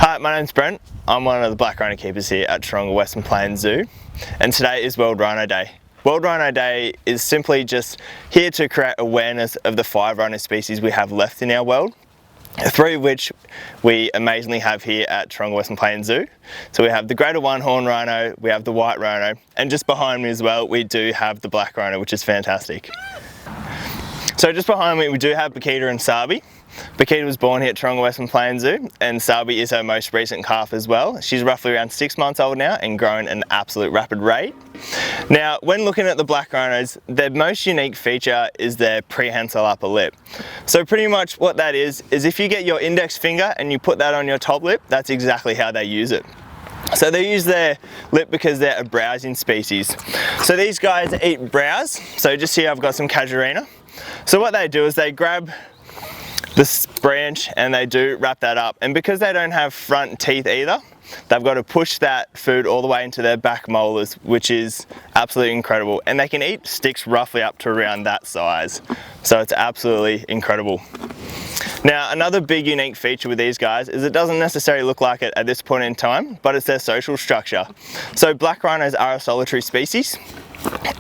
Hi, my name's Brent. I'm one of the Black Rhino keepers here at Taronga Western Plains Zoo, and today is World Rhino Day. World Rhino Day is simply just here to create awareness of the 5 rhino species we have left in our world, 3 of which we amazingly have here at Taronga Western Plains Zoo. So we have the greater one-horn rhino, we have the white rhino, and just behind me as well we do have the black rhino, which is fantastic. So just behind me we do have Bakita and Sabi. Bakita was born here at Taronga Western Plains Zoo, and Sabi is her most recent calf as well. She's roughly around 6 months old now and growing at an absolute rapid rate. Now, when looking at the black rhinos, their most unique feature is their prehensile upper lip. So pretty much what that is if you get your index finger and you put that on your top lip, that's exactly how they use it. So they use their lip because they're a browsing species. So these guys eat browse. So just here I've got some casuarina. So what they do is they grab this branch and they do wrap that up, and because they don't have front teeth either, they've got to push that food all the way into their back molars, which is absolutely incredible, and they can eat sticks roughly up to around that size, so it's absolutely incredible. Now, another big unique feature with these guys is it doesn't necessarily look like it at this point in time, but it's their social structure. So black rhinos are a solitary species,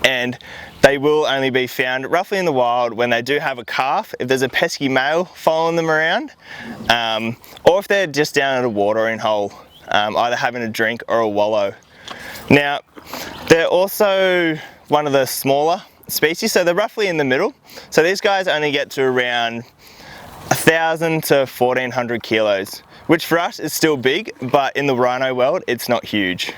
and they will only be found roughly in the wild when they do have a calf, if there's a pesky male following them around, or if they're just down at a watering hole, either having a drink or a wallow. Now, they're also one of the smaller species, so they're roughly in the middle. So these guys only get to around 1,000 to 1,400 kilos, which for us is still big, but in the rhino world, it's not huge.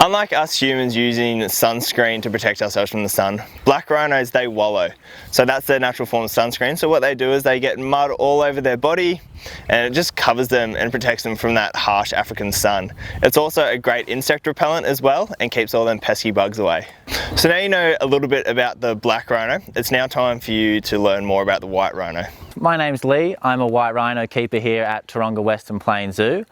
Unlike us humans using sunscreen to protect ourselves from the sun, black rhinos, they wallow. So that's their natural form of sunscreen. So what they do is they get mud all over their body, and it just covers them and protects them from that harsh African sun. It's also a great insect repellent as well and keeps all them pesky bugs away. So now you know a little bit about the black rhino, it's now time for you to learn more about the white rhino. My name's Lee. I'm a white rhino keeper here at Taronga Western Plains Zoo.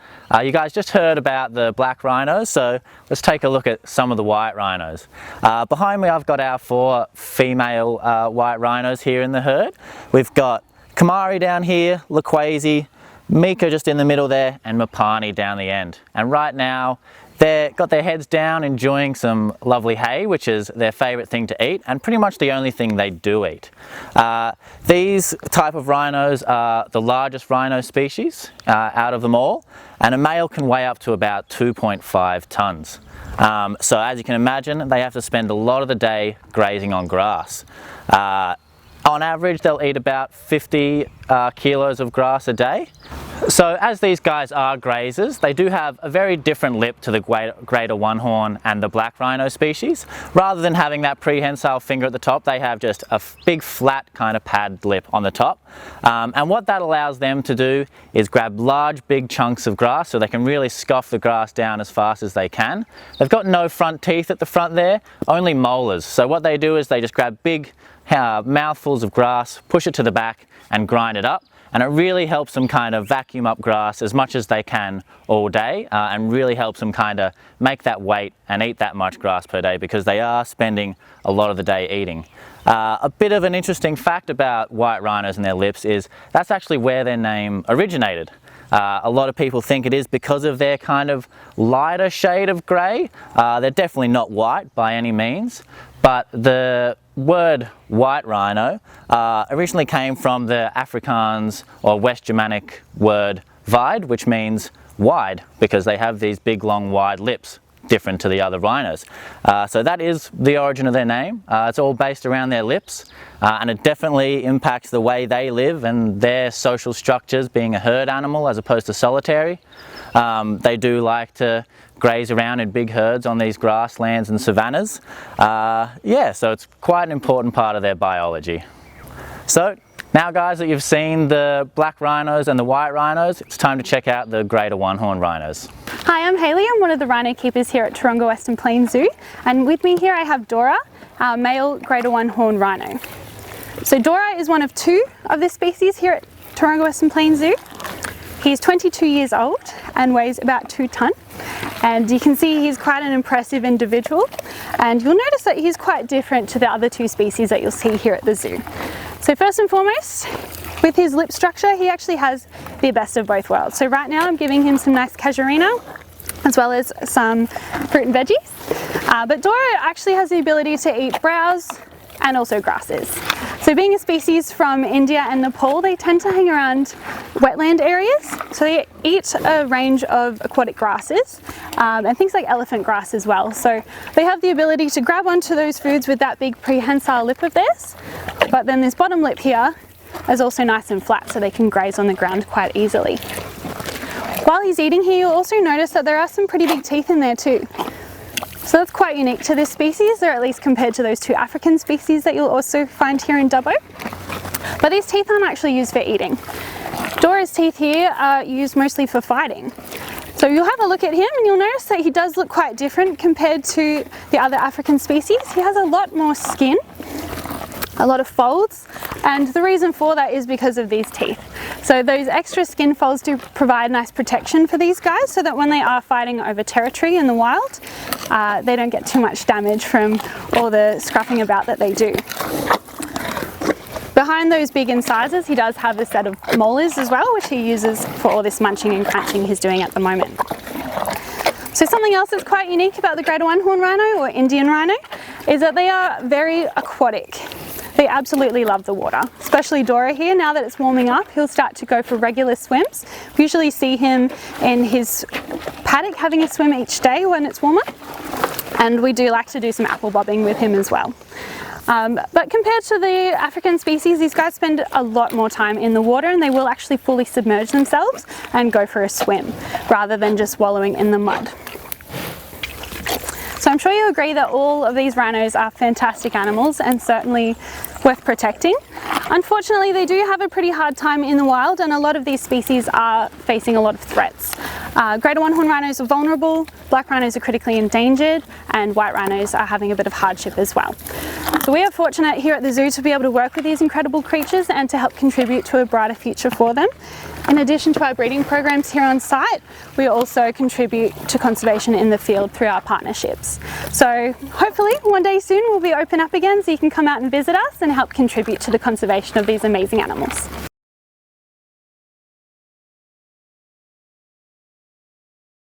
You guys just heard about the black rhinos, so let's take a look at some of the white rhinos. Behind me I've got our 4 female white rhinos here in the herd. We've got Kamari down here, Laquasi, Mika just in the middle there, and Mapani down the end. And right now they've got their heads down enjoying some lovely hay, which is their favourite thing to eat and pretty much the only thing they do eat. These type of rhinos are the largest rhino species out of them all, and a male can weigh up to about 2.5 tonnes. So as you can imagine, they have to spend a lot of the day grazing on grass. On average, they'll eat about 50 kilos of grass a day. So as these guys are grazers, they do have a very different lip to the greater one-horn and the black rhino species. Rather than having that prehensile finger at the top, they have just a big flat kind of padded lip on the top. And what that allows them to do is grab large big chunks of grass, so they can really scoff the grass down as fast as they can. They've got no front teeth at the front there, only molars. So what they do is they just grab big mouthfuls of grass, push it to the back and grind it up, and it really helps them kind of vacuum up grass as much as they can all day, and really helps them kind of make that weight and eat that much grass per day, because they are spending a lot of the day eating. A bit of an interesting fact about white rhinos and their lips is that's actually where their name originated. A lot of people think it is because of their kind of lighter shade of grey. They're definitely not white by any means, but the word white rhino originally came from the Afrikaans or West Germanic word wide, which means wide, because they have these big long wide lips, different to the other rhinos. So that is the origin of their name. It's all based around their lips, and it definitely impacts the way they live and their social structures, being a herd animal as opposed to solitary. They do like to graze around in big herds on these grasslands and savannas. Yeah, so it's quite an important part of their biology. So now guys that you've seen the black rhinos and the white rhinos, it's time to check out the greater one-horn rhinos. Hi, I'm Hayley. I'm one of the rhino keepers here at Taronga Western Plains Zoo, and with me here I have Dora, our male greater one-horn rhino. So Dora is one of 2 of this species here at Taronga Western Plains Zoo. He's 22 years old and weighs about 2 tonne, and you can see he's quite an impressive individual, and you'll notice that he's quite different to the other 2 species that you'll see here at the zoo. So first and foremost, with his lip structure, he actually has the best of both worlds. So right now I'm giving him some nice casuarina, as well as some fruit and veggies. But Dora actually has the ability to eat browse and also grasses. So being a species from India and Nepal, they tend to hang around wetland areas. So they eat a range of aquatic grasses and things like elephant grass as well. So they have the ability to grab onto those foods with that big prehensile lip of theirs. But then this bottom lip here is also nice and flat, so they can graze on the ground quite easily. While he's eating here, you'll also notice that there are some pretty big teeth in there too. So that's quite unique to this species, or at least compared to those two African species that you'll also find here in Dubbo. But these teeth aren't actually used for eating. Dora's teeth here are used mostly for fighting. So you'll have a look at him and you'll notice that he does look quite different compared to the other African species. He has a lot more skin, a lot of folds, and the reason for that is because of these teeth. So those extra skin folds do provide nice protection for these guys, so that when they are fighting over territory in the wild, they don't get too much damage from all the scruffing about that they do. Behind those big incisors, he does have a set of molars as well, which he uses for all this munching and crunching he's doing at the moment. So something else that's quite unique about the greater one-horned rhino, or Indian rhino, is that they are very aquatic. They absolutely love the water, especially Dora here. Now that it's warming up, he'll start to go for regular swims. We usually see him in his paddock having a swim each day when it's warmer, and we do like to do some apple bobbing with him as well. But compared to the African species, these guys spend a lot more time in the water, and they will actually fully submerge themselves and go for a swim rather than just wallowing in the mud. So I'm sure you agree that all of these rhinos are fantastic animals and certainly worth protecting. Unfortunately, they do have a pretty hard time in the wild, and a lot of these species are facing a lot of threats. Greater one-horned rhinos are vulnerable, black rhinos are critically endangered, and white rhinos are having a bit of hardship as well. So we are fortunate here at the zoo to be able to work with these incredible creatures and to help contribute to a brighter future for them. In addition to our breeding programs here on site, we also contribute to conservation in the field through our partnerships. So hopefully one day soon we'll be open up again so you can come out and visit us and help contribute to the conservation of these amazing animals.